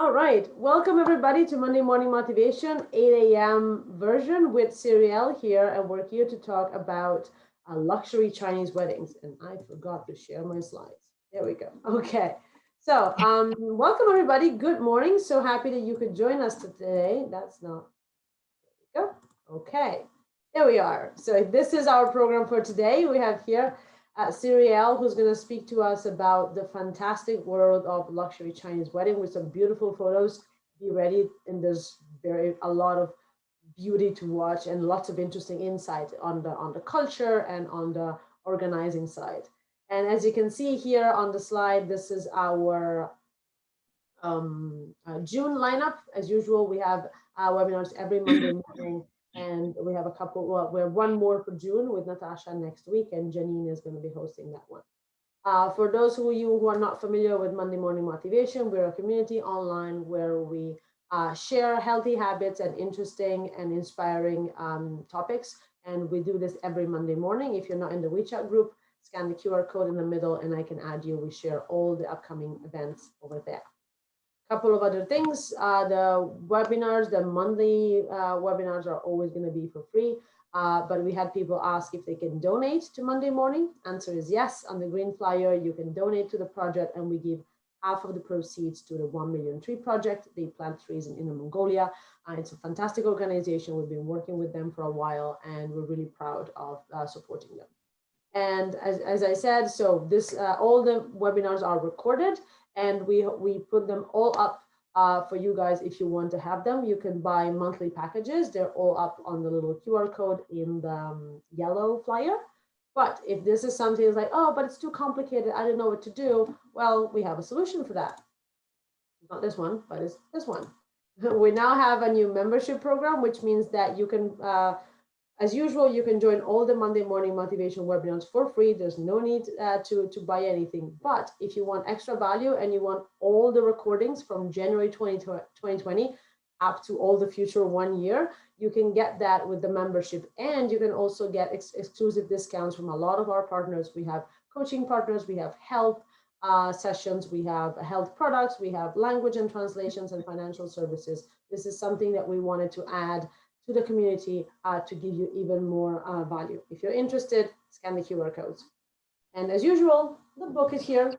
All right, welcome everybody to Monday Morning Motivation, 8 a.m. version with Serial here, and we're here to talk about luxury Chinese weddings. And I forgot to share my slides. There we go. Okay, so welcome everybody. Good morning. So happy that you could join us today. That's not. There we go. Okay, there we are. So this is our program for today. We have here Cyrielle, who's going to speak to us about the fantastic world of luxury Chinese wedding with some beautiful photos. Be ready, and there's a lot of beauty to watch and lots of interesting insight on the culture and on the organizing side. And as you can see here on the slide, this is our June lineup. As usual, we have webinars every Monday morning, and we have a couple. Well, we have one more for June with Natasha next week, and Janine is going to be hosting that one. For those of you who are not familiar with Monday Morning Motivation, we're a community online where we share healthy habits and interesting and inspiring topics. And we do this every Monday morning. If you're not in the WeChat group, scan the QR code in the middle and I can add you. We share all the upcoming events over there. Couple of other things, the webinars, the monthly webinars are always going to be for free, but we had people ask if they can donate to Monday morning. Answer is yes. On the green flyer, you can donate to the project, and we give half of the proceeds to the 1 Million Tree Project. They plant trees in Inner Mongolia. It's a fantastic organization. We've been working with them for a while, and we're really proud of supporting them. And as I said, so this all the webinars are recorded, and we put them all up for you guys. If you want to have them, you can buy monthly packages. They're all up on the little QR code in the yellow flyer. But if this is something that's like, oh, but it's too complicated, I don't know what to do, well, we have a solution for that. Not this one, but it's this one. We now have a new membership program, which means that you can as usual, you can join all the Monday Morning Motivation webinars for free. There's no need to buy anything. But if you want extra value and you want all the recordings from January 2020 up to all the future 1 year, you can get that with the membership. And you can also get exclusive discounts from a lot of our partners. We have coaching partners, we have health sessions, we have health products, we have language and translations and financial services. This is something that we wanted to add to the community to give you even more value. If you're interested, scan the QR codes. And as usual, the book is here.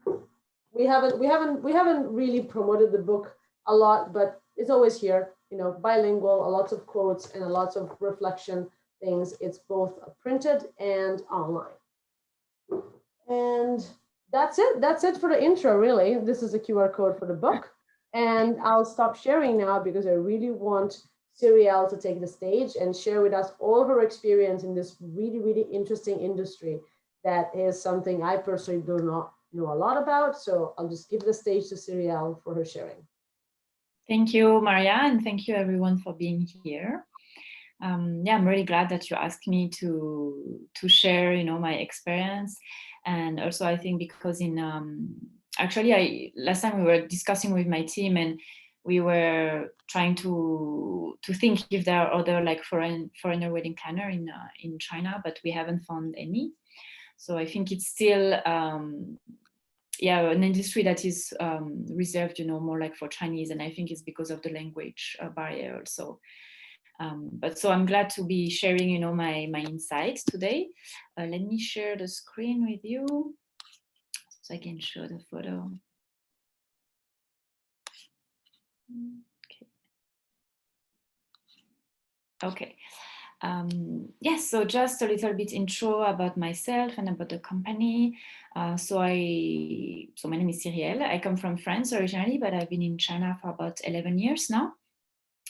We haven't really promoted the book a lot, but it's always here. You know, bilingual, lots of quotes and lots of reflection things. It's both printed and online. And that's it. That's it for the intro, really. This is a QR code for the book. And I'll stop sharing now because I really want Cyrielle to take the stage and share with us all of her experience in this really, really interesting industry that is something I personally do not know a lot about. So I'll just give the stage to Cyrielle for her sharing. Thank you, Maria, and thank you everyone for being here. Yeah, I'm really glad that you asked me to share, my experience, and also I think because actually last time we were discussing with my team and we were trying to think if there are other like foreigner wedding planner in China, but we haven't found any. So I think it's still an industry that is reserved, more like for Chinese, and I think it's because of the language barrier also. But so I'm glad to be sharing, my insights today. Let me share the screen with you so I can show the photo. Okay. Yes, so just a little bit intro about myself and about the company. So my name is Cyrielle. I come from France originally, but I've been in China for about 11 years now.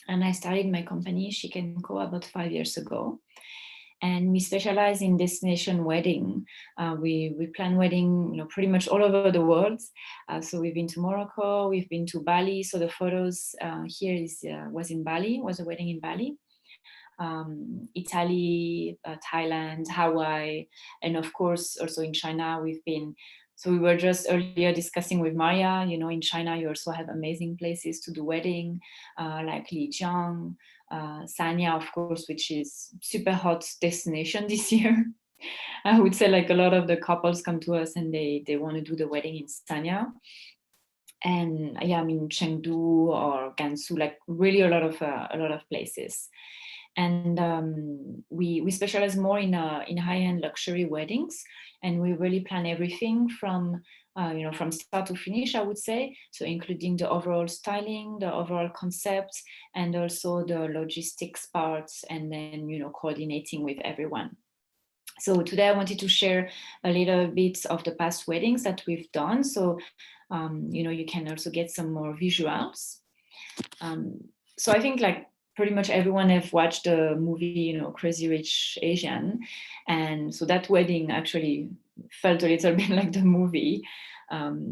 And I started my company, Chic & Co, about 5 years ago. And we specialize in destination wedding. We plan wedding, pretty much all over the world. So we've been to Morocco, we've been to Bali. So the photos here was in Bali, was a wedding in Bali. Italy, Thailand, Hawaii, and of course also in China we've been. So we were just earlier discussing with Maria, in China you also have amazing places to do wedding, like Lijiang, Sanya, of course, which is super hot destination this year. I would say like a lot of the couples come to us and they want to do the wedding in Sanya. And yeah, I mean Chengdu or Gansu, like really a lot of places. And we specialize more in high-end luxury weddings, and we really plan everything from from start to finish, I would say. So including the overall styling, the overall concept, and also the logistics parts, and then coordinating with everyone. So today I wanted to share a little bit of the past weddings that we've done. So, you can also get some more visuals. So I think like pretty much everyone have watched the movie, Crazy Rich Asian. And so that wedding actually felt a little bit like the movie,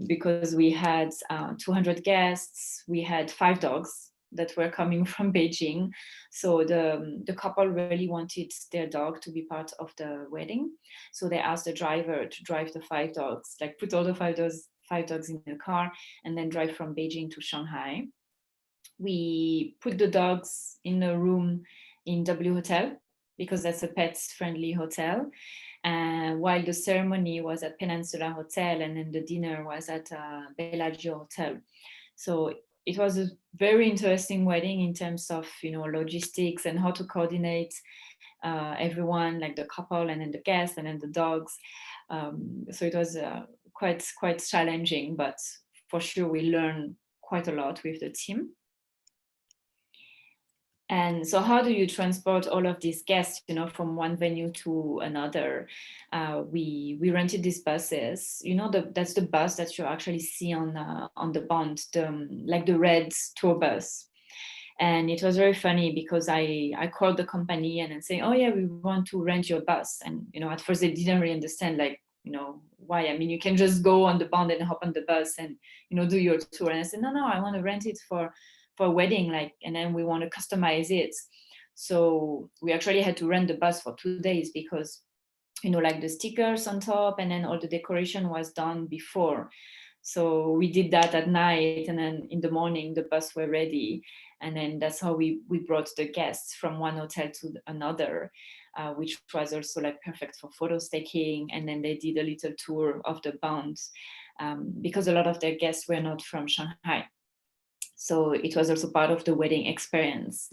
because we had 200 guests, we had 5 dogs that were coming from Beijing. So the couple really wanted their dog to be part of the wedding. So they asked the driver to drive the 5 dogs, like put all the five dogs in the car and then drive from Beijing to Shanghai. We put the dogs in a room in W Hotel because that's a pets friendly hotel. While the ceremony was at Peninsula Hotel and then the dinner was at Bellagio Hotel. So it was a very interesting wedding in terms of logistics and how to coordinate everyone, like the couple and then the guests and then the dogs. So it was quite challenging, but for sure we learned quite a lot with the team. And so how do you transport all of these guests, from one venue to another? We rented these buses, that's the bus that you actually see on the bond, like the red tour bus. And it was very funny because I called the company and then saying, oh yeah, we want to rent your bus. And, at first they didn't really understand, like, why? I mean, you can just go on the bond and hop on the bus and, do your tour. And I said, no, I want to rent it for a wedding, like, and then we want to customize it. So we actually had to rent the bus for 2 days because, like the stickers on top and then all the decoration was done before. So we did that at night, and then in the morning the bus were ready, and then that's how we brought the guests from one hotel to another, which was also like perfect for photos taking. And then they did a little tour of the bonds, because a lot of their guests were not from Shanghai. So it was also part of the wedding experience.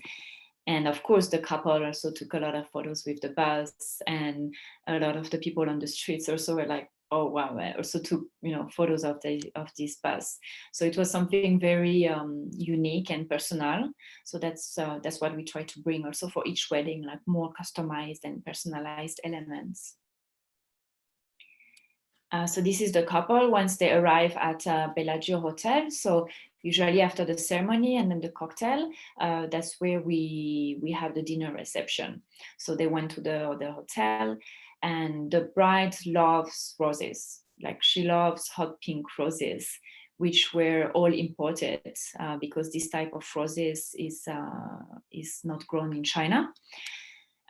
And of course, the couple also took a lot of photos with the bus, and a lot of the people on the streets also were like, oh wow, I also took photos of this bus. So it was something very unique and personal. So that's what we try to bring also for each wedding, like more customized and personalized elements. So this is the couple once they arrive at Bellagio Hotel. So usually after the ceremony and then the cocktail, that's where we have the dinner reception. So they went to the hotel, and the bride loves roses. Like she loves hot pink roses, which were all imported because this type of roses is not grown in China.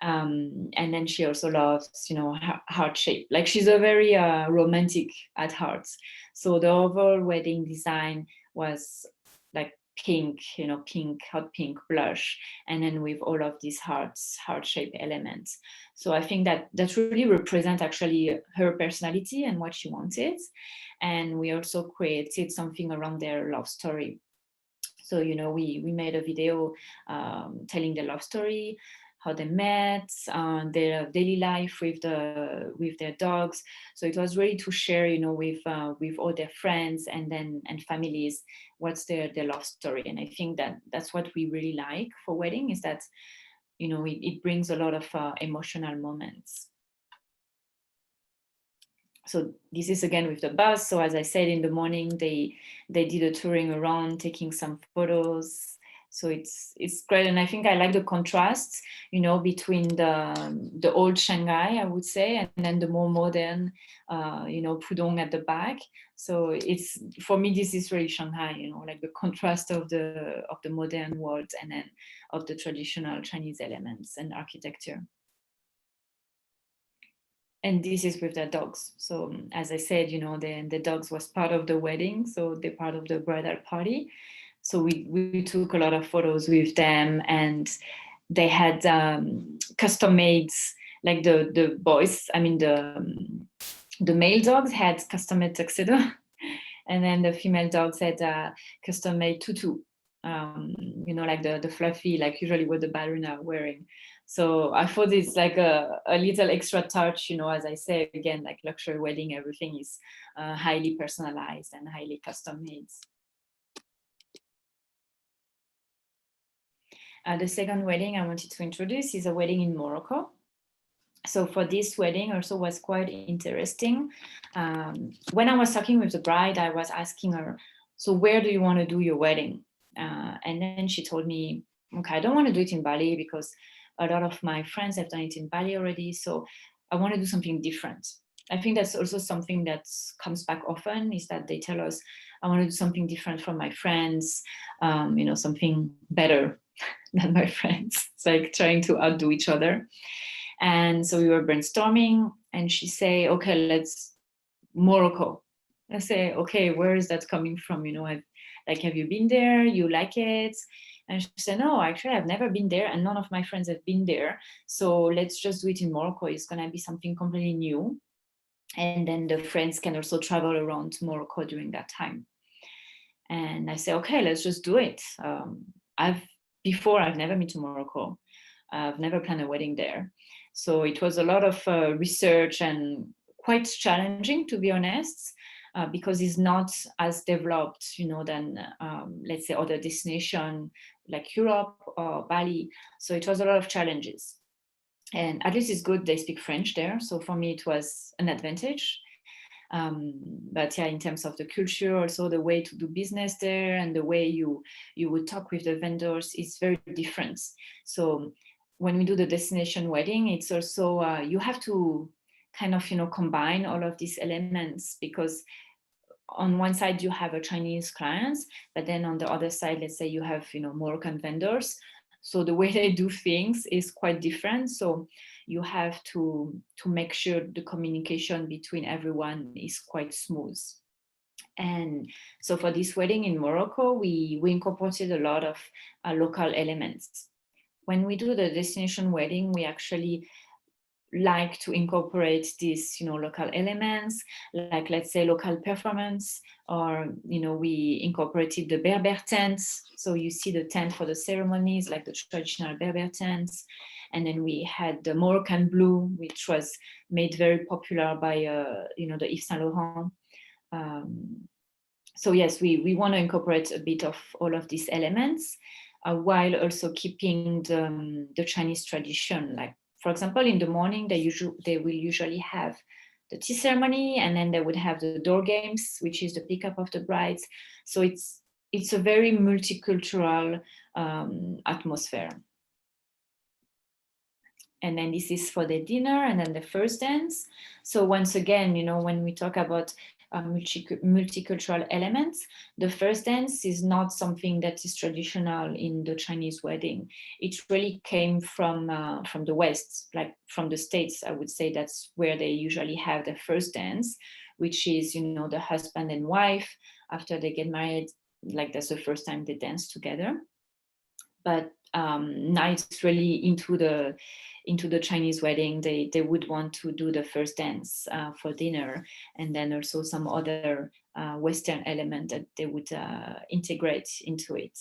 And then she also loves, heart shape. Like she's a very romantic at heart. So the overall wedding design was like pink, pink, hot pink blush, and then with all of these heart shape elements. So I think that really represents actually her personality and what she wanted. And we also created something around their love story. So, we made a video telling the love story, how they met, their daily life with their dogs. So it was really to share, with all their friends and families, what's their love story. And I think that that's what we really like for wedding, is that, it brings a lot of emotional moments. So this is again with the bus. So as I said, in the morning, they did a touring around, taking some photos. So it's great. And I think I like the contrast, between the old Shanghai, I would say, and then the more modern, Pudong at the back. So it's, for me, this is really Shanghai, like the contrast of the modern world and then of the traditional Chinese elements and architecture. And this is with their dogs. So as I said, the dogs was part of the wedding, so they're part of the bridal party. So we took a lot of photos with them, and they had custom made, like the boys. I mean the male dogs had custom made tuxedo, And then the female dogs had custom made tutu, you know, like the fluffy, like usually what the ballerina are wearing. So I thought it's like a little extra touch, you know, as I say, again, like luxury wedding, everything is highly personalized and highly custom made. The second wedding I wanted to introduce is a wedding in Morocco. So for this wedding also was quite interesting. When I was talking with the bride, I was asking her, so where do you want to do your wedding? And then she told me, okay, I don't want to do it in Bali because a lot of my friends have done it in Bali already. So I want to do something different. I think that's also something that comes back often, is that they tell us, I want to do something different from my friends, you know, something better than my friends. It's like trying to outdo each other. And so we were brainstorming, and she say, okay, let's Morocco. I say, okay, where is that coming from? You know, have you been there? You like it? And she said, no, actually, I've never been there, and none of my friends have been there. So let's just do it in Morocco. It's gonna be something completely new. And then the friends can also travel around to Morocco during that time. And I say, okay, let's just do it. I've never been to Morocco. I've never planned a wedding there. So it was a lot of research and quite challenging, to be honest, because it's not as developed, you know, than let's say other destination like Europe or Bali. So it was a lot of challenges. And at least it's good they speak French there. So for me, it was an advantage. But yeah, in terms of the culture, also the way to do business there and the way you would talk with the vendors is very different. So when we do the destination wedding, it's also you have to kind of, you know, combine all of these elements, because on one side you have a Chinese clients, but then on the other side, let's say you have, you know, Moroccan vendors. So the way they do things is quite different. So you have to make sure the communication between everyone is quite smooth. And so for this wedding in Morocco, we incorporated a lot of local elements. When we do the destination wedding, we actually like to incorporate these, you know, local elements, like let's say local performance, or, you know, we incorporated the Berber tents. So you see the tent for the ceremonies, like the traditional Berber tents. And then we had the Moroccan blue, which was made very popular by, you know, the Yves Saint Laurent. So yes, we want to incorporate a bit of all of these elements, while also keeping the Chinese tradition. Like, for example, in the morning, they will usually have the tea ceremony, and then they would have the door games, which is the pickup of the brides. So it's a very multicultural atmosphere. And then this is for the dinner, and then the first dance. So once again, you know, when we talk about multicultural elements, the first dance is not something that is traditional in the Chinese wedding. It really came from the West, like from the States. I would say that's where they usually have the first dance, which is, you know, the husband and wife after they get married. Like that's the first time they dance together. But now it's really into the Chinese wedding. They would want to do the first dance for dinner, and then also some other Western element that they would integrate into it.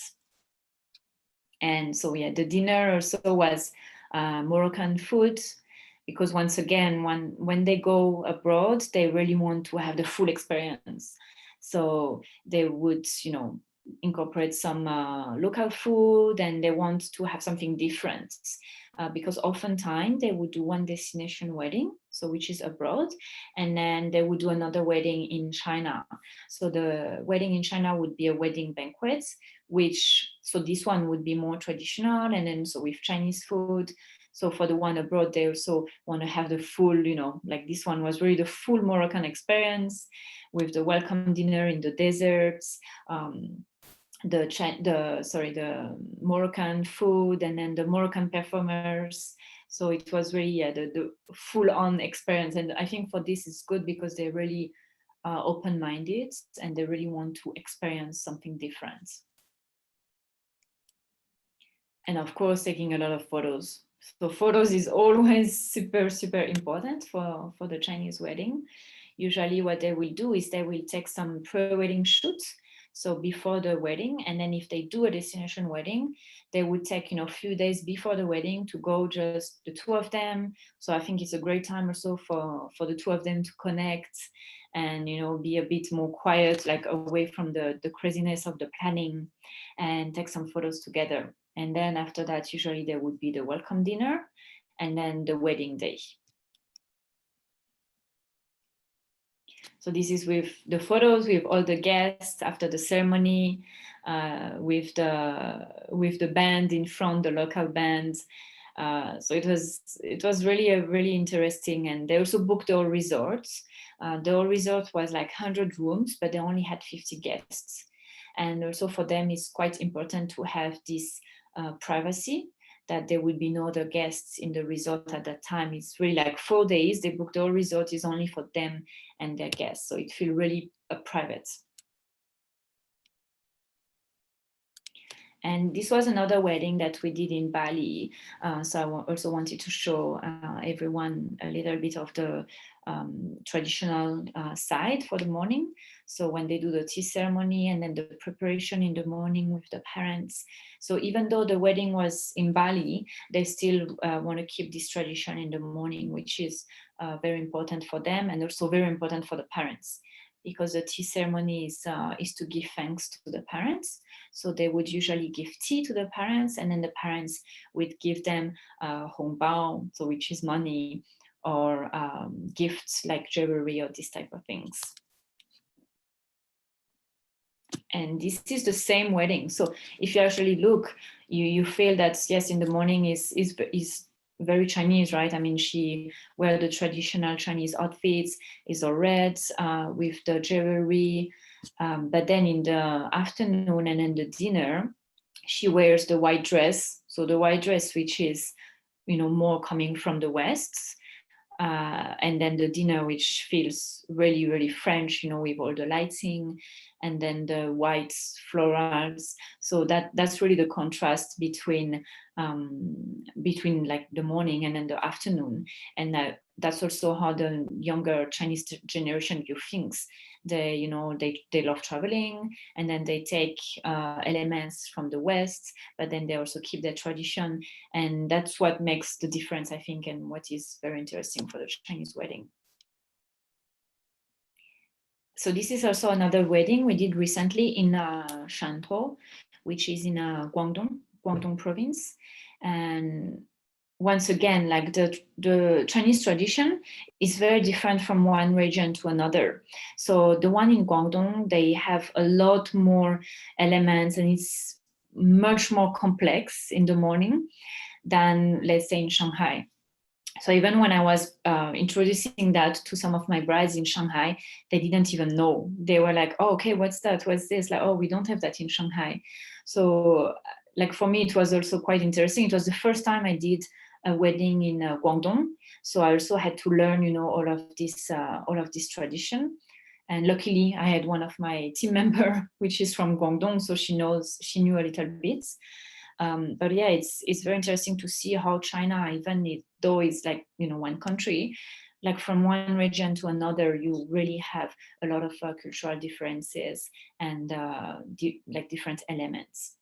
And so yeah, the dinner also was Moroccan food, because once again, when they go abroad, they really want to have the full experience. So they would, you know, incorporate some local food, and they want to have something different, because oftentimes they would do one destination wedding, so which is abroad, and then they would do another wedding in China. So the wedding in China would be a wedding banquet, so this one would be more traditional, and then so with Chinese food. So for the one abroad, they also want to have the full, you know, like this one was really the full Moroccan experience, with the welcome dinner in the deserts, the Moroccan food, and then the Moroccan performers. So it was really the full-on experience. And I think for this is good, because they're really open-minded, and they really want to experience something different. And of course, taking a lot of photos. So photos is always super, super important for the Chinese wedding. usually what they will do is they will take some pre-wedding shoots, so before the wedding, and then if they do a destination wedding, they would take, a few days before the wedding to go just the two of them. So I think it's a great time also for the two of them to connect and, be a bit more quiet, like away from the craziness of the planning, and take some photos together. And then after that, usually there would be the welcome dinner and then the wedding day. So this is with the photos with all the guests after the ceremony, with the band in front, the local band. So it was really a really interesting, and they also booked the whole resort. The whole resort was like 100 rooms, but they only had 50 guests. And also for them, it's quite important to have this privacy, that there will be no other guests in the resort at that time. It's really like 4 days. They booked the whole resort is only for them and their guests. So it feels really private. And this was another wedding that we did in Bali. So I also wanted to show everyone a little bit of the traditional side for the morning. So when they do the tea ceremony and then the preparation in the morning with the parents. So even though the wedding was in Bali, they still want to keep this tradition in the morning, which is very important for them and also very important for the parents, because the tea ceremony is to give thanks to the parents. So they would usually give tea to the parents, and then the parents would give them hongbao, so which is money, or gifts like jewelry or this type of things. And this is the same wedding. So if you actually look, you feel that yes, in the morning is very Chinese, right? I mean, she wear the traditional Chinese outfits, is all red with the jewelry. But then in the afternoon and in the dinner, she wears the white dress. So the white dress, which is, more coming from the West. And then the dinner, which feels really, really French, with all the lighting, and then the white florals. So that's really the contrast between like the morning and then the afternoon. And that's also how the younger Chinese generation view things. They love traveling, and then they take elements from the West, but then they also keep their tradition, and that's what makes the difference, I think, and what is very interesting for the Chinese wedding. So this is also another wedding we did recently in Shantou, which is in Guangdong province. And once again, like the Chinese tradition is very different from one region to another. So the one in Guangdong, they have a lot more elements, and it's much more complex in the morning than, let's say, in Shanghai. So even when I was introducing that to some of my brides in Shanghai, they didn't even know. They were like, oh, okay, what's that? What's this? Like, oh, we don't have that in Shanghai. So like for me, it was also quite interesting. It was the first time I did a wedding in Guangdong. So I also had to learn, all of this tradition. And luckily, I had one of my team member, which is from Guangdong, so she knew a little bit. But yeah, it's very interesting to see how China, even though it's like one country, like from one region to another, you really have a lot of cultural differences and like different elements.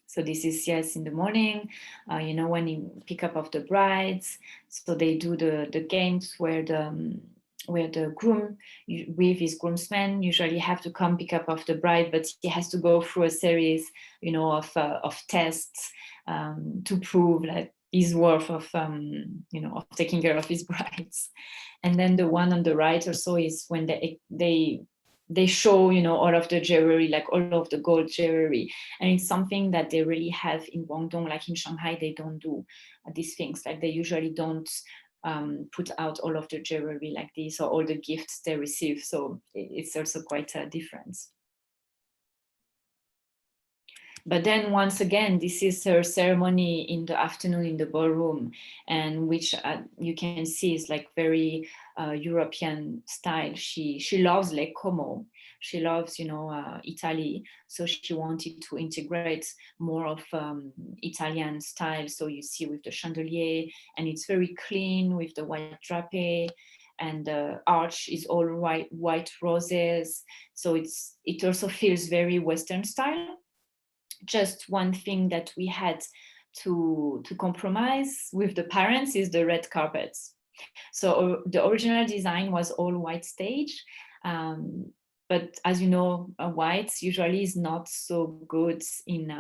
So this is, yes, in the morning, when you pick up of the brides. So they do the games where the groom with his groomsmen usually have to come pick up of the bride, but he has to go through a series, of tests to prove like his worth of taking care of his brides. And then the one on the right also is when they show, all of the jewelry, like all of the gold jewelry. And it's something that they really have in Guangdong. Like in Shanghai, they don't do these things. Like they usually don't put out all of the jewelry like this, or all the gifts they receive. So it's also quite a difference. But then once again, this is her ceremony in the afternoon in the ballroom, and which you can see is like very European style. She loves Le Como. She loves, Italy. So she wanted to integrate more of Italian style. So you see with the chandelier, and it's very clean with the white drape, and the arch is all white roses. So it also feels very Western style. Just one thing that we had to compromise with the parents is the red carpets. So the original design was all white stage, but as you know, white usually is not so good in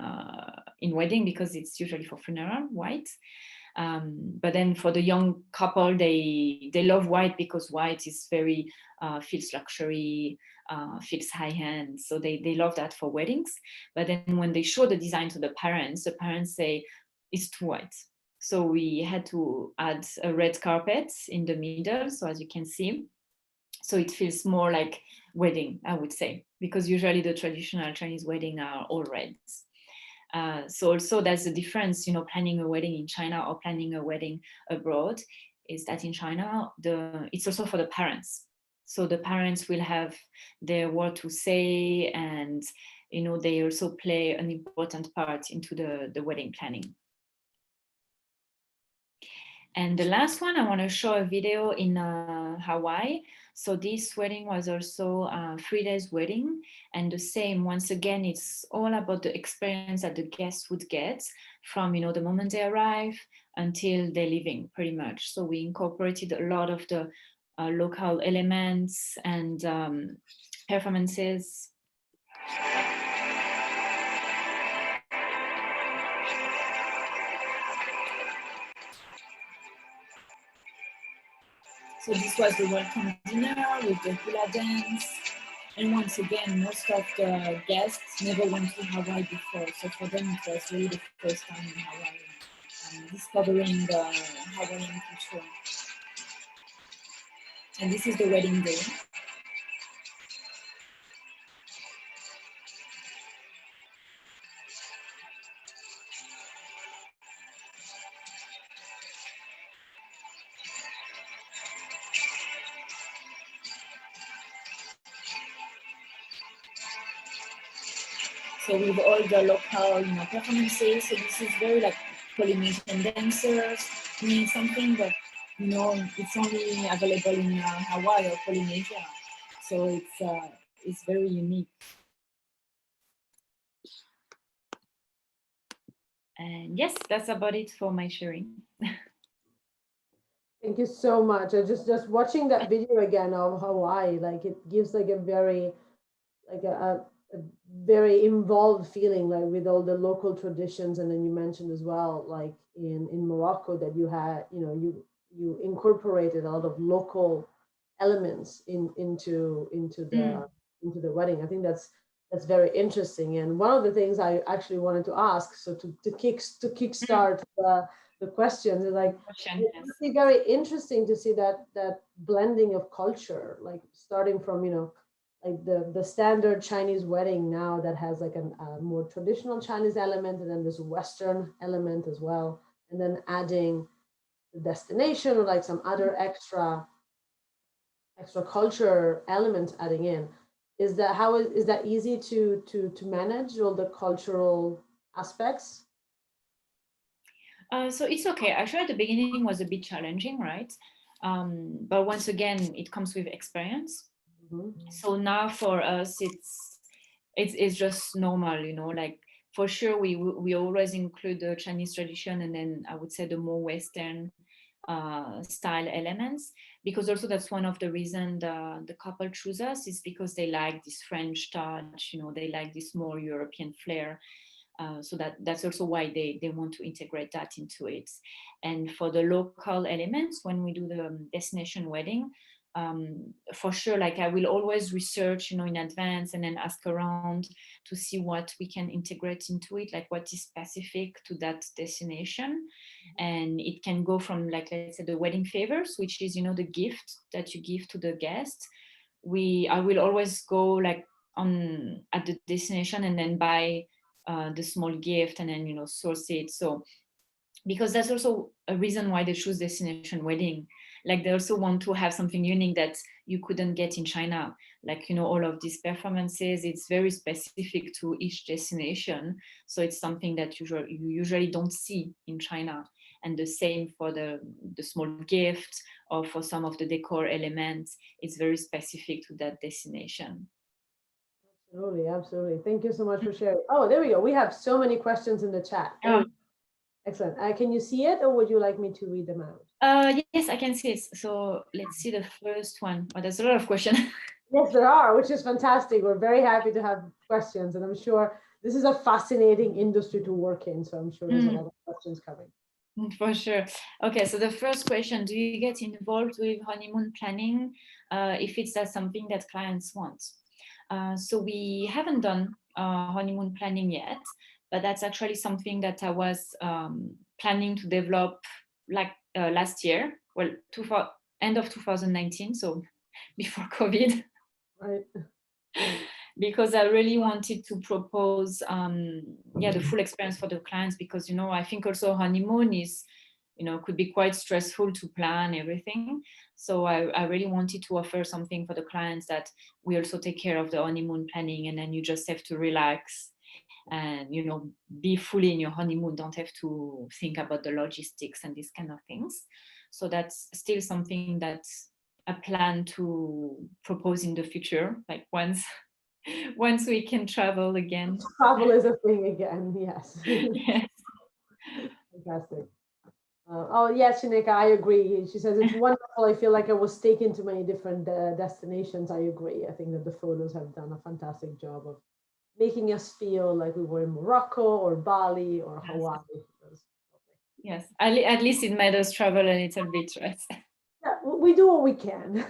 wedding because it's usually for funeral white. But then for the young couple, they love white because white is very feels luxury, feels high end. So they love that for weddings. But then when they show the design to the parents say it's too white. So we had to add a red carpet in the middle. So as you can see, so it feels more like wedding, I would say, because usually the traditional Chinese wedding are all reds. So also that's the difference, planning a wedding in China or planning a wedding abroad, is that in China, it's also for the parents. So the parents will have their word to say, and they also play an important part into the wedding planning. And the last one, I want to show a video in Hawaii. So this wedding was also a 3 days wedding, and the same, once again, it's all about the experience that the guests would get from, the moment they arrive until they're leaving, pretty much. So we incorporated a lot of the local elements and performances. So this was the welcome dinner with the hula dance. And once again, most of the guests never went to Hawaii before. So for them, it was really the first time in Hawaii, discovering the Hawaiian culture. And this is the wedding day. So with all the local, performances, so this is very like Polynesian dancers, meaning something that, it's only available in Hawaii or Polynesia. So it's very unique. And yes, that's about it for my sharing. Thank you so much. I just watching that video again of Hawaii, like it gives like a very like a very involved feeling, like with all the local traditions. And then you mentioned as well, like in Morocco, that you had, you incorporated a lot of local elements into the wedding. I think that's very interesting. And one of the things I actually wanted to ask, so to kickstart the questions, is like it Yes. would be very interesting to see that blending of culture, like starting from, like the standard Chinese wedding now that has like a more traditional Chinese element, and then this Western element as well, and then adding the destination or like some other extra culture elements adding in. Is that is that easy to manage all the cultural aspects? So it's okay. Actually, at the beginning was a bit challenging, right? But once again, it comes with experience. Mm-hmm. So now for us, it's just normal, like for sure we always include the Chinese tradition, and then I would say the more Western style elements, because also that's one of the reasons the couple choose us, is because they like this French touch, they like this more European flair. So that's also why they want to integrate that into it. And for the local elements, when we do the destination wedding, for sure, like I will always research, in advance, and then ask around to see what we can integrate into it, like what is specific to that destination. And it can go from, like, let's say, the wedding favors, which is, the gift that you give to the guest. I will always go like on at the destination and then buy the small gift and then, source it. So because that's also a reason why they choose destination wedding. Like they also want to have something unique that you couldn't get in China. Like, all of these performances, it's very specific to each destination. So it's something that you usually don't see in China. And the same for the small gift or for some of the decor elements, it's very specific to that destination. Absolutely, absolutely. Thank you so much for sharing. Oh, there we go. We have so many questions in the chat. Oh, Excellent. Can you see it, or would you like me to read them out? yes, I can see it. So let's see the first one. Oh, there's a lot of questions. Yes, there are, which is fantastic. We're very happy to have questions, and I'm sure this is a fascinating industry to work in. So I'm sure there's a lot of questions coming. For sure. Okay, so the first question, do you get involved with honeymoon planning if it's something that clients want? So we haven't done honeymoon planning yet, but that's actually something that I was planning to develop like last year, well, end of 2019, so before COVID. Right. Because I really wanted to propose the full experience for the clients, because I think also honeymoon is could be quite stressful to plan everything. So I really wanted to offer something for the clients that we also take care of the honeymoon planning, and then you just have to relax and be fully in your honeymoon, don't have to think about the logistics and these kind of things. So that's still something that I plan to propose in the future, like once we can travel again. Travel is a thing again. Yes. Yes. Fantastic. Oh yes, Shinika, I agree. She says it's wonderful. I feel like I was taken to many different destinations. I agree. I think that the photos have done a fantastic job of making us feel like we were in Morocco or Bali or Hawaii. Yes, at least it made us travel a little bit, right? Yeah, we do what we can.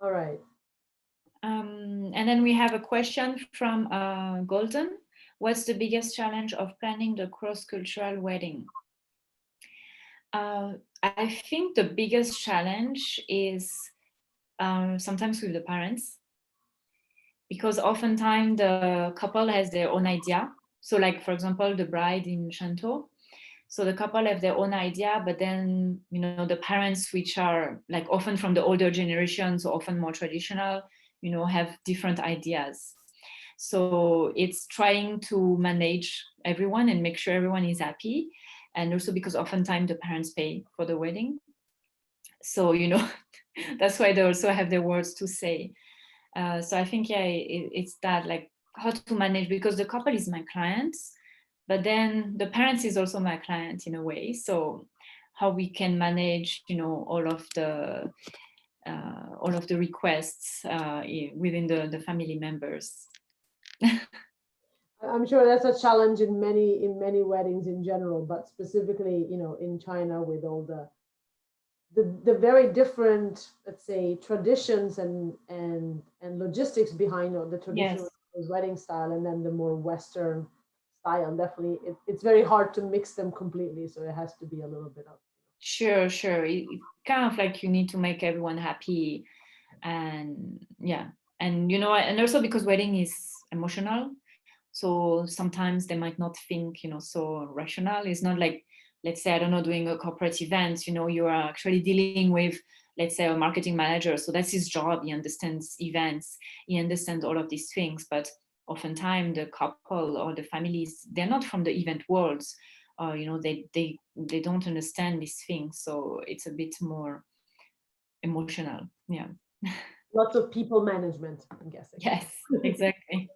All right. And then we have a question from Golden. What's the biggest challenge of planning the cross-cultural wedding? I think the biggest challenge is sometimes with the parents, because oftentimes the couple has their own idea. So like, for example, the bride in Shanto, so the couple have their own idea, but then, the parents, which are like often from the older generation, so often more traditional, have different ideas. So it's trying to manage everyone and make sure everyone is happy. And also because oftentimes the parents pay for the wedding. So, that's why they also have their words to say. So I think, it's that, like how to manage, because the couple is my clients, but then the parents is also my client in a way. So how we can manage, all of the requests within the family members. I'm sure that's a challenge in many weddings in general, but specifically, in China with all the very different, let's say, traditions and logistics behind the traditional wedding style and then the more Western style. Definitely, it's very hard to mix them completely. So it has to be a little bit of. Sure. It's kind of like you need to make everyone happy, and and also because wedding is emotional. So sometimes they might not think, so rational. It's not like, let's say, I don't know, doing a corporate event, you are actually dealing with, let's say, a marketing manager. So that's his job. He understands events. He understands all of these things. But oftentimes the couple or the families, they're not from the event worlds. They don't understand these things. So it's a bit more emotional. Yeah. Lots of people management, I'm guessing. Yes, exactly.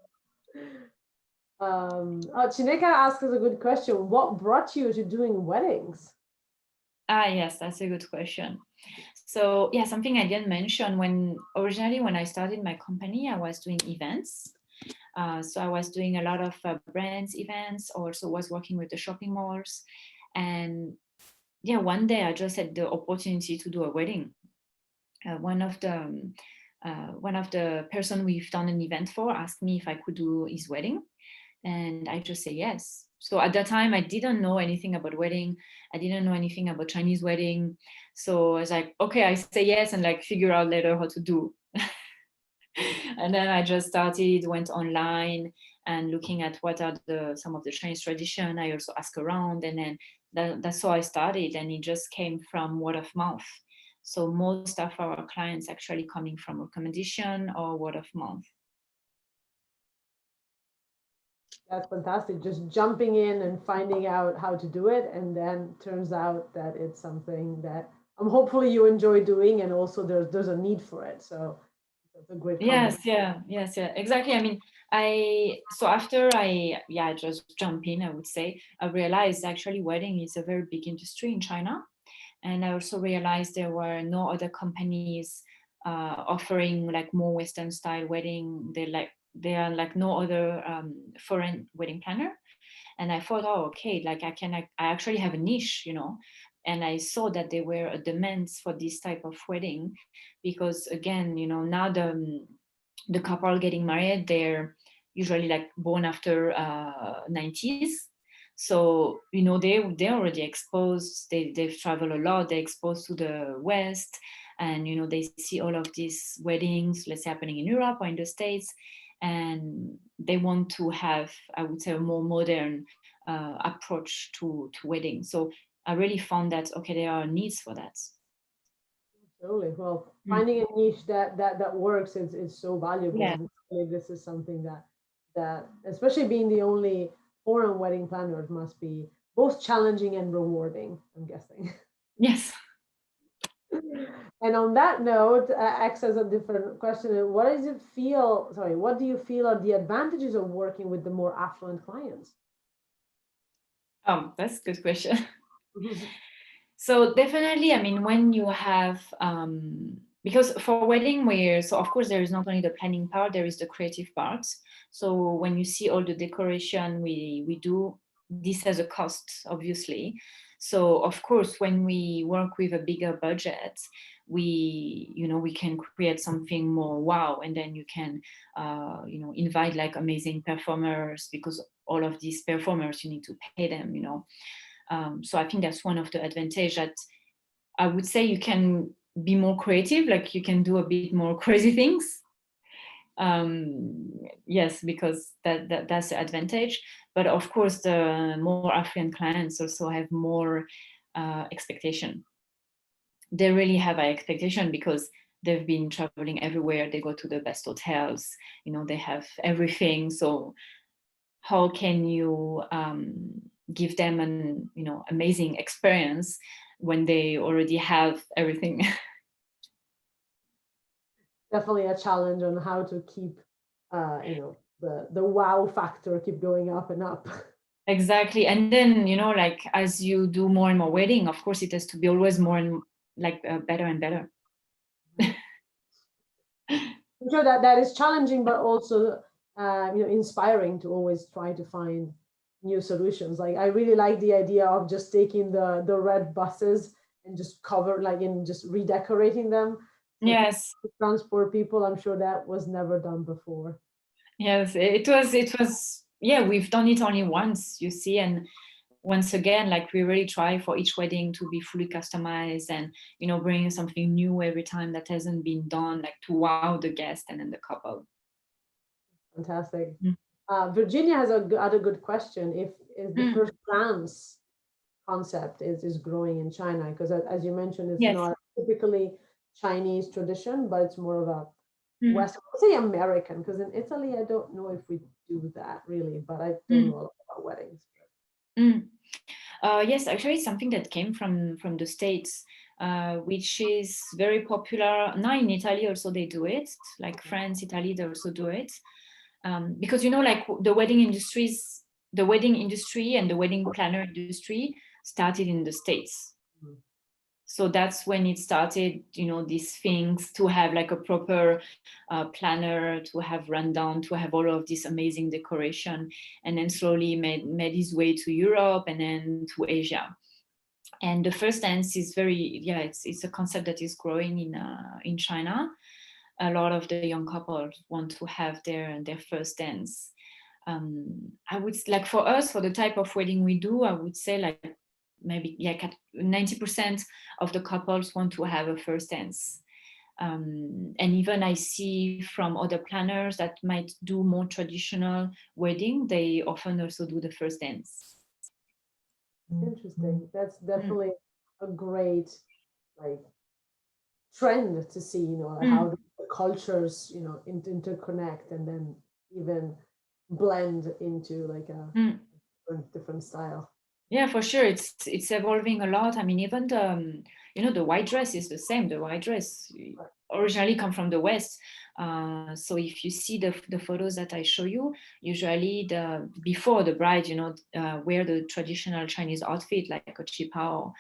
Chineka asks us a good question. What brought you to doing weddings? Yes, that's a good question. So yeah, something I didn't mention, originally when I started my company, I was doing events. So I was doing a lot of brands events, also was working with the shopping malls. And yeah, one day I just had the opportunity to do a wedding. One of the person we've done an event for asked me if I could do his wedding. And I just say yes. So at that time, I didn't know anything about wedding. I didn't know anything about Chinese wedding. So I was like, okay, I say yes and like figure out later how to do. And then I just went online and looking at what are some of the Chinese tradition. I also ask around, and then that's how I started, and it just came from word of mouth. So most of our clients actually coming from recommendation or word of mouth. That's fantastic. Just jumping in and finding out how to do it, and then turns out that it's something that hopefully you enjoy doing, and also there's a need for it. So it's a great combination. Yes, exactly. I mean, so after I just jump in, I would say, I realized actually wedding is a very big industry in China. And I also realized there were no other companies offering like more Western style wedding. There are like no other foreign wedding planner. And I thought, oh, okay, like I actually have a niche, you know. And I saw that there were a demand for this type of wedding, because again, you know, now the couple getting married, they're usually like born after 90s. So you know they're already exposed. They've traveled a lot. They're exposed to the West, and you know they see all of these weddings, let's say happening in Europe or in the States, and they want to have, I would say, a more modern approach to wedding. So I really found that okay, there are needs for that. Absolutely. Well, Mm. finding a niche that works is so valuable, Yes. and really this is something that especially being the only foreign wedding planners must be both challenging and rewarding, I'm guessing. Yes. And on that note, X has a different question. What does it feel? Sorry, what do you feel are the advantages of working with the more affluent clients? That's a good question. So definitely, I mean, when you have, because for wedding, so of course there is not only the planning part, there is the creative part. So when you see all the decoration we do, this has a cost, obviously. So of course, when we work with a bigger budget, we can create something more wow, and then you can, invite like amazing performers, because all of these performers you need to pay them, you know. So I think that's one of the advantage, that I would say you can be more creative, like you can do a bit more crazy things. Yes, because that's the advantage. But of course, the more affluent clients also have more expectation. They really have an expectation because they've been traveling everywhere. They go to the best hotels. You know, they have everything. So how can you give them an amazing experience when they already have everything? Definitely a challenge on how to keep, the wow factor keep going up and up. Exactly. And then like as you do more and more wedding, of course it has to be always more and like better and better. I'm sure that is challenging, but also inspiring to always try to find new solutions. Like I really like the idea of just taking the red buses and just cover like and just redecorating them so Yes. to transport people. I'm sure that was never done before. Yes, it was, yeah, we've done it only once, you see, and once again, like we really try for each wedding to be fully customized, and bring something new every time that hasn't been done, like to wow the guest and then the couple. Fantastic. Mm. Virginia has had a good question. If the Mm. first glance concept is growing in China, because as you mentioned, it's Yes. not typically Chinese tradition, but it's more of a Mm. West, I say American, because in Italy, I don't know if we do that really, but I don't Mm. know a lot about weddings. Mm. Yes, actually, it's something that came from the States, which is very popular now in Italy. Also, they do it. Like France, Italy, they also do it, because like the wedding industry and the wedding planner industry started in the States. Mhm. So that's when it started, these things to have like a proper planner, to have rundown, to have all of this amazing decoration, and then slowly made his way to Europe and then to Asia. And the first dance is it's a concept that is growing in China. A lot of the young couples want to have their first dance. I would like, for us, for the type of wedding we do, I would say like maybe 90% of the couples want to have a first dance. And even I see from other planners that might do more traditional wedding, they often also do the first dance. Interesting. That's definitely a great like trend to see, how the cultures, interconnect and then even blend into like a different style. Yeah, for sure. It's evolving a lot. I mean, even the white dress is the same. The white dress originally come from the West. So if you see the photos that I show you, usually before the bride, wear the traditional Chinese outfit like a qipao.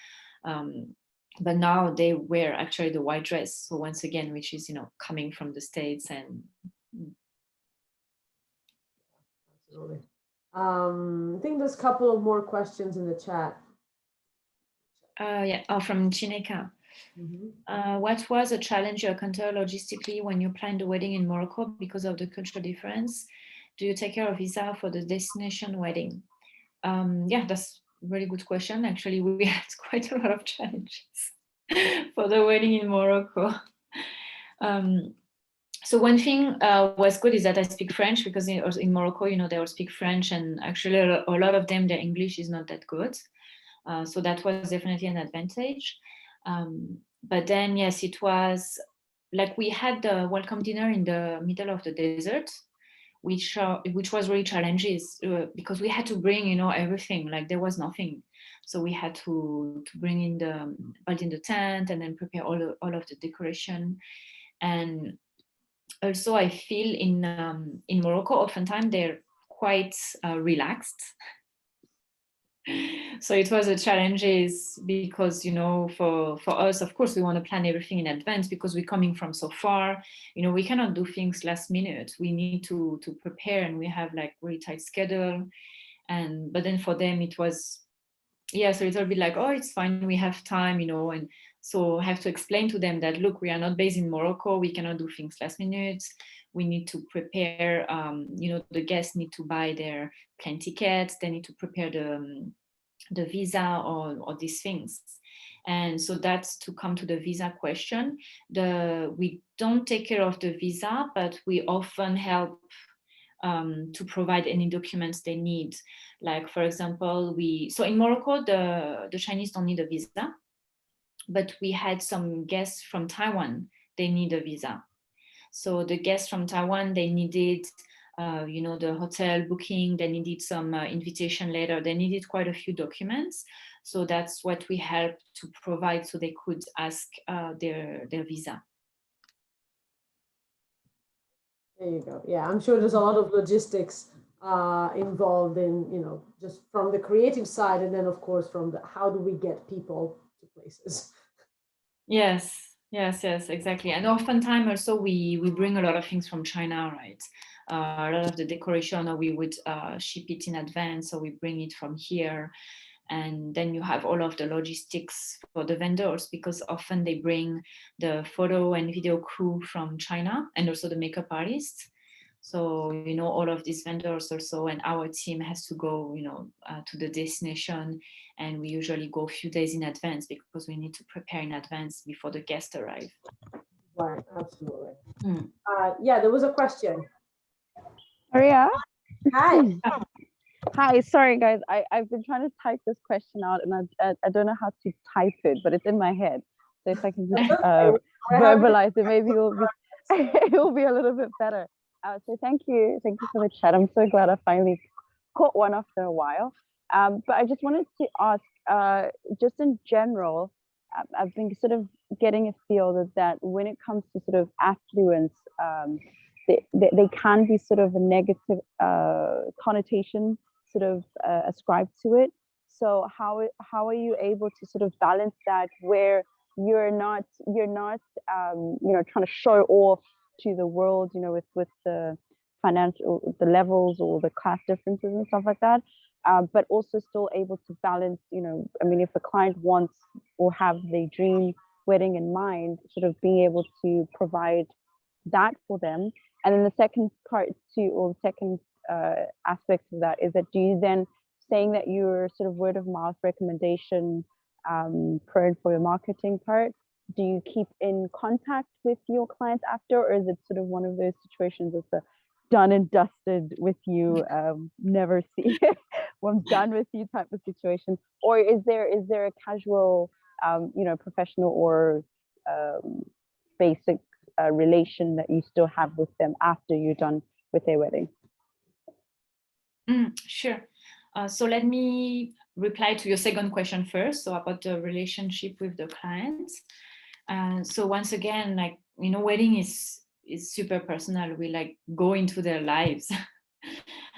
But now they wear actually the white dress. So once again, which is, coming from the States and. Absolutely. I think there's a couple of more questions in the chat. Yeah. Oh, from Chineka. What was a challenge you encountered logistically when you planned the wedding in Morocco because of the cultural difference? Do you take care of visa for the destination wedding? Yeah, that's a really good question. Actually, we had quite a lot of challenges for the wedding in Morocco. So one thing was good is that I speak French, because in Morocco, they all speak French, and actually a lot of them, their English is not that good. So that was definitely an advantage. But then, yes, it was like we had the welcome dinner in the middle of the desert, which was really challenges because we had to bring, everything. Like there was nothing, so we had to bring in build in the tent and then prepare all of the decoration. And also, I feel in Morocco, oftentimes they're quite relaxed. So it was a challenge because, for us, of course, we want to plan everything in advance because we're coming from so far. We cannot do things last minute. We need to prepare, and we have like really tight schedule. But then for them, it was, yeah, so it's a bit like, oh, it's fine, we have time, and so I have to explain to them that, look, we are not based in Morocco. We cannot do things last minute. We need to prepare, the guests need to buy their plane tickets. They need to prepare the visa or these things. And so that's to come to the visa question. We don't take care of the visa, but we often help to provide any documents they need. Like, for example, so in Morocco, the Chinese don't need a visa, but we had some guests from Taiwan, they need a visa. So the guests from Taiwan, they needed, the hotel booking, they needed some invitation letter, they needed quite a few documents. So that's what we helped to provide so they could ask their visa. There you go. Yeah, I'm sure there's a lot of logistics involved in, just from the creative side, and then of course from how do we get people to places. Yes, exactly. And oftentimes also we bring a lot of things from China, right? A lot of the decoration, or we would ship it in advance, or we bring it from here. And then you have all of the logistics for the vendors, because often they bring the photo and video crew from China, and also the makeup artists. So, all of these vendors also, and our team has to go, to the destination, and we usually go a few days in advance because we need to prepare in advance before the guests arrive. Right, absolutely. Yeah, there was a question. Maria? Hi. Hi, sorry guys. I've been trying to type this question out, and I don't know how to type it, but it's in my head. So if I can just verbalize it, maybe it will be a little bit better. So thank you for the chat. I'm so glad I finally caught one after a while. But I just wanted to ask, just in general, I've been sort of getting a feel that when it comes to sort of affluence, they can be sort of a negative connotation sort of ascribed to it. So how are you able to sort of balance that, where you're not trying to show off to the world, with the financial, the levels or the class differences and stuff like that, but also still able to balance, I mean, if a client wants or have the dream wedding in mind, sort of being able to provide that for them. And then the second part too, or the second aspect of that, is that, do you then, saying that you're sort of word of mouth recommendation prone for your marketing part, do you keep in contact with your clients after, or is it sort of one of those situations that's a done and dusted with you, never see well, I'm done with you type of situation? Or is there a casual, professional or basic relation that you still have with them after you're done with their wedding? Sure. So let me reply to your second question first. So about the relationship with the clients. So once again, like, wedding is super personal. We like go into their lives.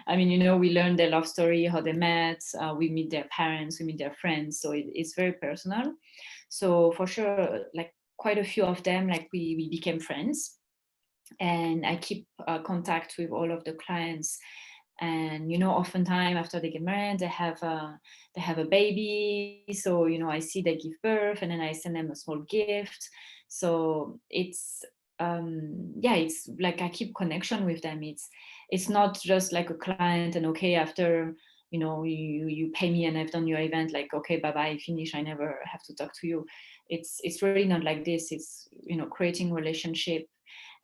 I mean, we learn their love story, how they met, we meet their parents, we meet their friends. So it's very personal. So for sure, like quite a few of them, like we became friends, and I keep contact with all of the clients. And oftentimes after they get married, they have a baby. So I see they give birth, and then I send them a small gift. So it's it's like I keep connection with them. It's not just like a client and okay, after you pay me and I've done your event, like okay, bye bye, finish, I never have to talk to you. It's really not like this. It's creating relationship.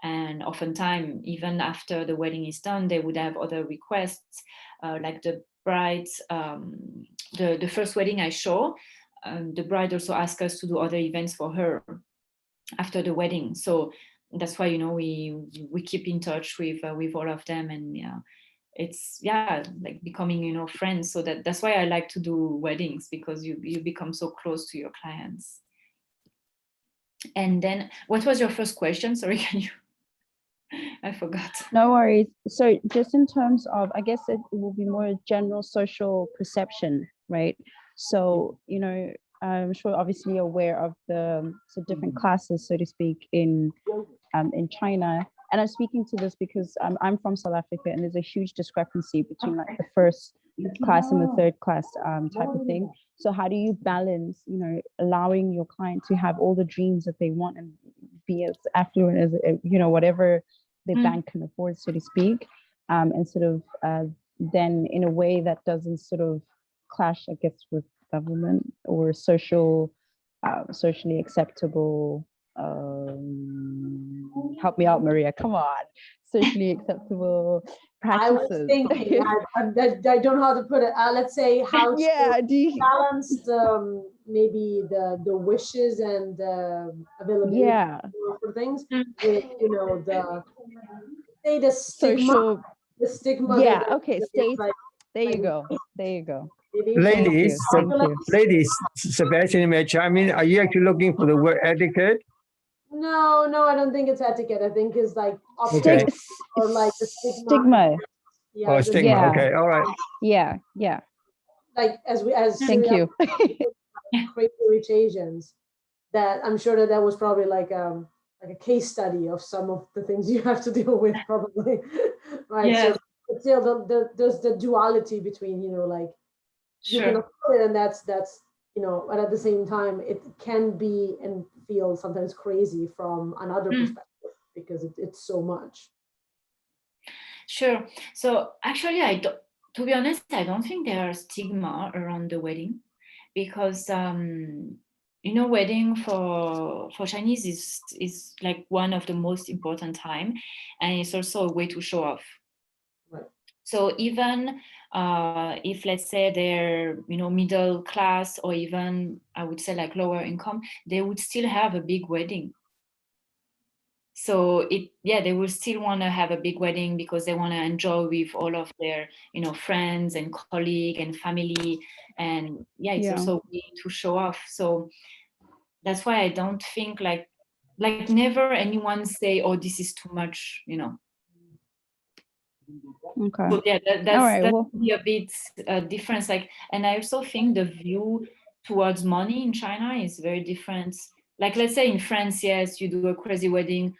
And oftentimes, even after the wedding is done, they would have other requests, like the bride, the first wedding I show, the bride also asked us to do other events for her after the wedding. So that's why we keep in touch with all of them, and it's like becoming friends. So that's why I like to do weddings, because you become so close to your clients. And then, what was your first question? Sorry, can you? I forgot. No worries. So just in terms of, I guess it will be more general social perception, right? So, I'm sure obviously you're aware of the different classes, so to speak, in China. And I'm speaking to this because I'm from South Africa, and there's a huge discrepancy between like the first class and the third class type of thing. So how do you balance, allowing your client to have all the dreams that they want and be as affluent as, whatever the bank can afford, so to speak, and sort of then in a way that doesn't sort of clash, I guess, with government or socially acceptable. Help me out, Maria. Come on, socially acceptable practices. I was thinking, I don't know how to put it. Let's say how to balance maybe the wishes and the availability for things with the stigma. Social. The stigma. Yeah. Okay. State. There you go. There you go. Ladies, Sebastian, may I chime in? Are you actually looking for the word etiquette? No, I don't think it's etiquette. I think it's like Okay. or like the stigma. Yeah, oh, stigma. Yeah. Okay, all right. Yeah. Like as Thank you. Crazy rich Asians, that I'm sure that was probably like a case study of some of the things you have to deal with, probably, right? Yeah. So but still, there's the duality between like you can afford it, and that's but at the same time it can be and feel sometimes crazy from another perspective, because it's so much. Sure. So actually, to be honest, I don't think there are stigma around the wedding, because wedding for Chinese is like one of the most important time, and it's also a way to show off. Right. So even if, let's say, they're middle class, or even I would say like lower income, they would still have a big wedding. So they will still want to have a big wedding because they want to enjoy with all of their friends and colleagues and family, and it's also a way to show off. So that's why I don't think like never anyone say, oh, this is too much. Okay. So that's a bit difference. Like, and I also think the view towards money in China is very different. Like, let's say in France, yes, you do a crazy wedding,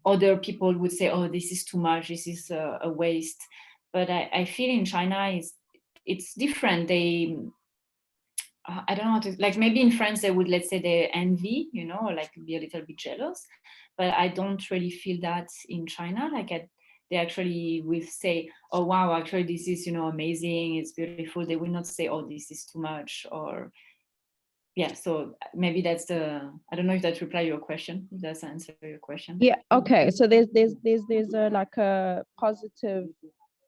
other people would say, oh, this is too much, this is a waste. But I feel in China it's different. I don't know how to, like, maybe in France they would, let's say, they envy, or like be a little bit jealous, but I don't really feel that in China. Like they actually will say, oh wow, actually this is amazing, it's beautiful. They will not say, oh, this is too much, or yeah, so maybe that's I don't know if that reply your question, if that's answer your question. Yeah. Okay. So there's a like a positive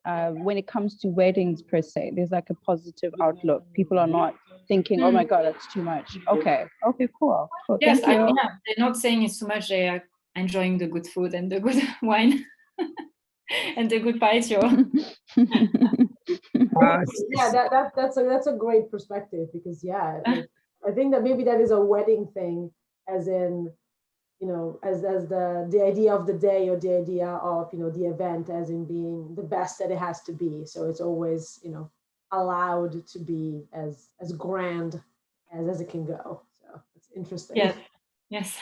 when it comes to weddings per se. There's like a positive outlook. People are not thinking, "Oh my God, that's too much." Okay. Okay. Cool. Cool. Yes, Thank you. yeah, they're not saying it's too much. They are enjoying the good food and the good wine and the good patio. Yeah, that's a great perspective, because yeah, like I think that maybe that is a wedding thing, as in, you know, as the idea of the day, or the idea of, you know, the event as in being the best that it has to be. So it's always, you know, allowed to be as grand as it can go. So it's interesting. Yeah. Yes.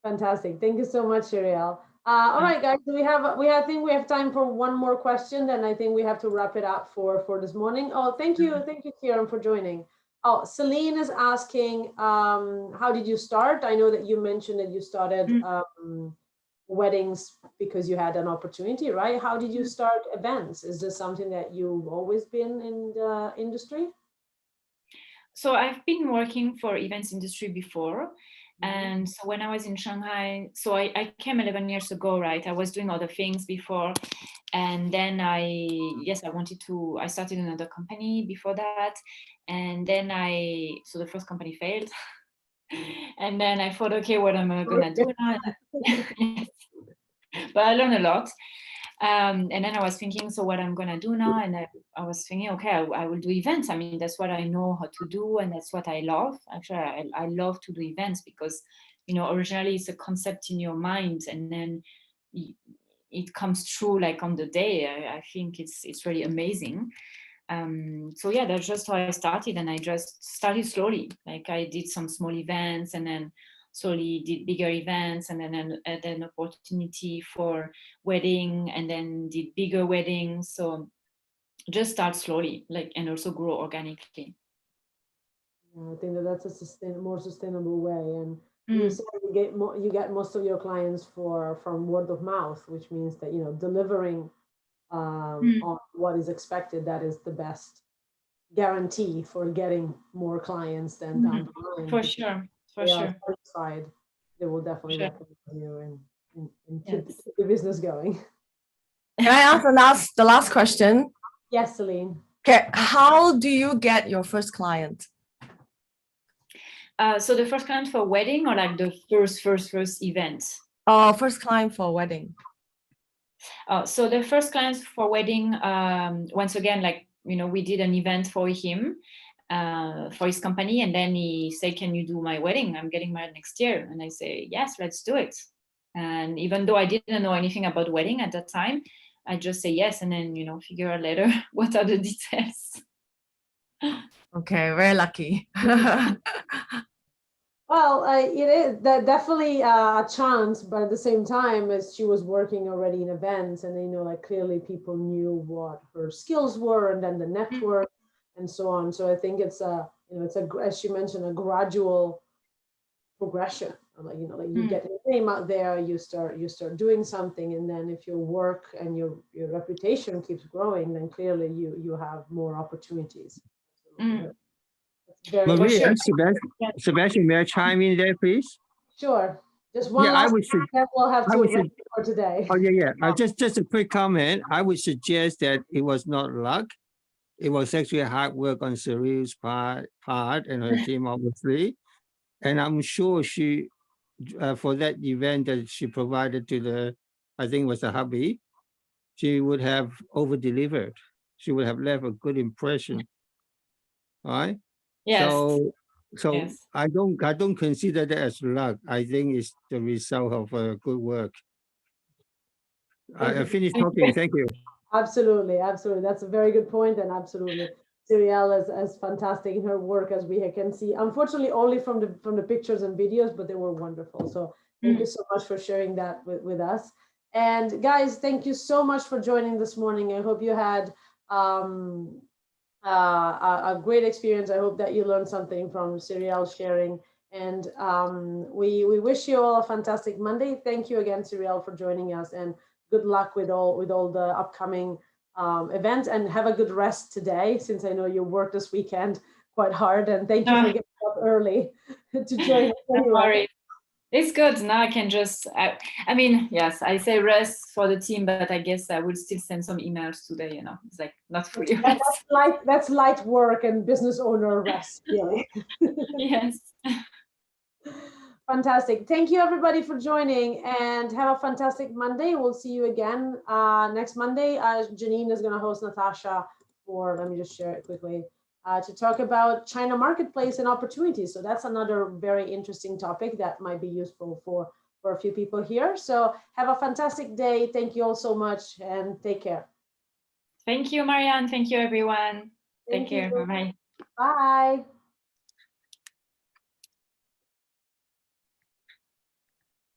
Fantastic. Thank you so much, Shiriel. All right, guys. I think we have time for one more question. Then I think we have to wrap it up for this morning. Oh, thank you, Kieran, for joining. Oh, Celine is asking, how did you start? I know that you mentioned that you started weddings because you had an opportunity, right? How did you start events? Is this something that you've always been in the industry? So I've been working for events industry before. And so when I was in Shanghai, so I came 11 years ago, right? I was doing other things before. And then I started another company before that. And then so the first company failed. And then I thought, okay, what am I gonna do now? Yes. But I learned a lot. And then I was thinking, so what I'm gonna do now? And I was thinking, okay, I will do events. I mean, that's what I know how to do, and that's what I love. Actually, I love to do events because, you know, originally it's a concept in your mind, and then it comes true like on the day. I think it's really amazing. So yeah, that's just how I started, and I just started slowly. Like I did some small events, and then slowly did bigger events, and then had an opportunity for wedding, and then did bigger weddings. So just start slowly, like, and also grow organically. Yeah, I think that's a more sustainable way. And you said you get most of your clients from word of mouth, which means that, you know, delivering on what is expected, that is the best guarantee for getting more clients than down the line. For sure, for they are sure. satisfied, they will definitely Sure. recommend you and Yes. keep the business going. Can I ask the last question? Yes, Celine. Okay, how do you get your first client? So the first client for wedding, or like the first event? First client for wedding. So the first client for wedding, once again, like, you know, we did an event for him, for his company, and then he said, "Can you do my wedding? I'm getting married next year." And I say, "Yes, let's do it." And even though I didn't know anything about wedding at that time, I just say yes, and then, you know, figure out later what are the details. Okay, very lucky. Well, it is definitely a chance, but at the same time, as she was working already in events, and, you know, like clearly people knew what her skills were, and then the network and so on. So I think it's you know, as she mentioned, a gradual progression. Like, you know, like you get your name out there, you start doing something, and then if your work and your reputation keeps growing, then clearly you have more opportunities. Very Maria, sure. Sebastian, may I chime in there, please? Sure. Just one Yeah, last thing, then we'll have to wrap for today. Oh, yeah. Just a quick comment. I would suggest that it was not luck. It was actually hard work on Cyril's part and her team, obviously. And I'm sure she, for that event that she provided to I think it was a hubby, she would have over-delivered. She would have left a good impression. All right? Yes. So Yes. I don't consider that as luck. I think it's the result of good work. I finished talking. Thank you. Absolutely, absolutely. That's a very good point, and absolutely, Cyrielle is as fantastic in her work as we can see. Unfortunately, only from the pictures and videos, but they were wonderful. So thank you so much for sharing that with us. And guys, thank you so much for joining this morning. I hope you had a great experience. I hope that you learned something from Cyrielle sharing. And we wish you all a fantastic Monday. Thank you again, Cyrielle, for joining us, and good luck with all the upcoming events, and have a good rest today, since I know you work this weekend. quite hard. And thank you for getting up early to join us Don't anyway. worry. It's good. Now I can just, I mean, yes, I say rest for the team, but I guess I will still send some emails today, you know, it's like not fully rest. That's light work and business owner rest, really. Yes. Fantastic. Thank you everybody for joining, and have a fantastic Monday. We'll see you again next Monday. Janine is going to host Natasha for, let me just share it quickly, to talk about China marketplace and opportunities. So that's another very interesting topic that might be useful for a few people here. So have a fantastic day. Thank you all so much, and take care. Thank you, Marianne. Thank you, everyone. Take care. You. Bye-bye. Bye.